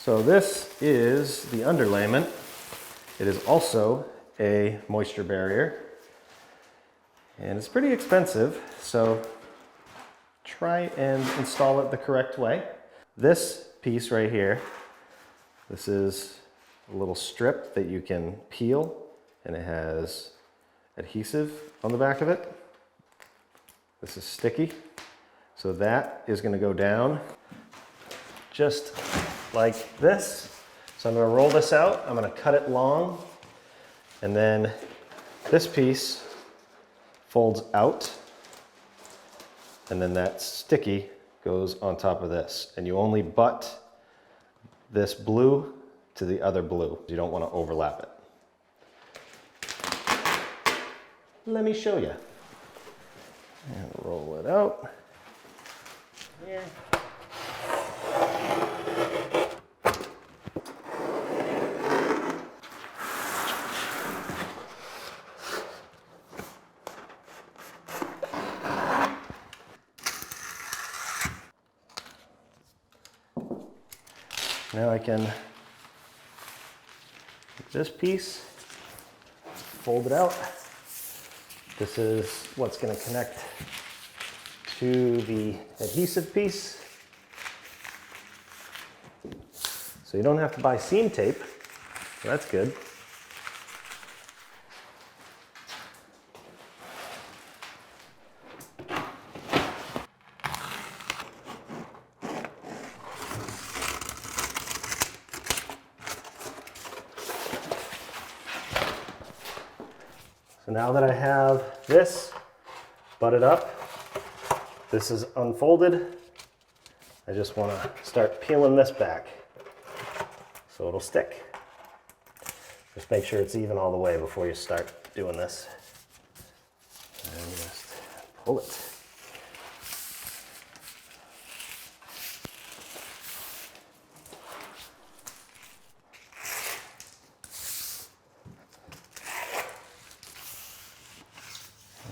So this is the underlayment. It is also a moisture barrier, and it's pretty expensive, so try and install it the correct way. This piece right here, this is a little strip that you can peel, and it has adhesive on the back of it. This is sticky, so that is going to go down just like this. So I'm going to roll this out, I'm going to cut it long, and then this piece folds out, and then that sticky goes on top of this. And you only butt this blue to the other blue. You don't want to overlap it. Let me show you. And roll it out. Here. Now I can take this piece, fold it out. This is what's going to connect to the adhesive piece. So you don't have to buy seam tape, so that's good. So now that I have this butted up, this is unfolded, I just want to start peeling this back so it'll stick. Just make sure it's even all the way before you start doing this. And just pull it.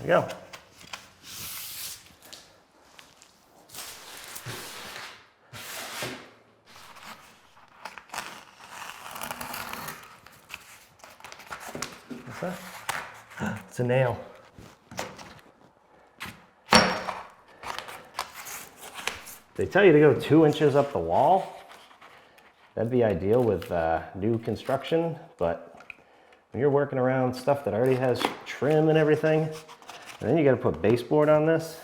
There we go. What's that? It's a nail. They tell you to go 2 inches up the wall. That'd be ideal with new construction, but when you're working around stuff that already has trim and everything, and then you got to put baseboard on this,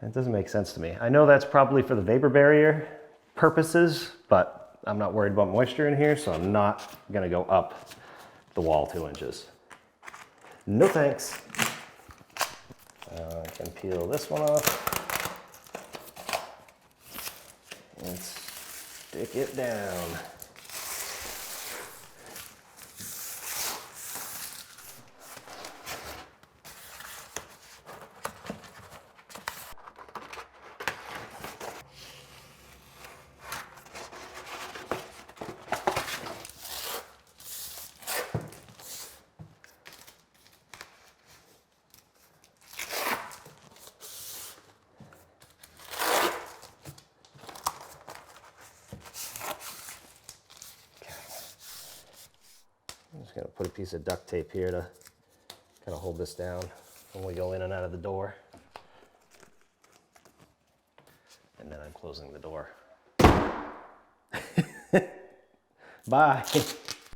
it doesn't make sense to me. I know that's probably for the vapor barrier purposes, but I'm not worried about moisture in here, so I'm not going to go up the wall 2 inches. No thanks. I can peel this one off and stick it down. I'm just going to put a piece of duct tape here to kind of hold this down when we go in and out of the door. And then I'm closing the door. Bye.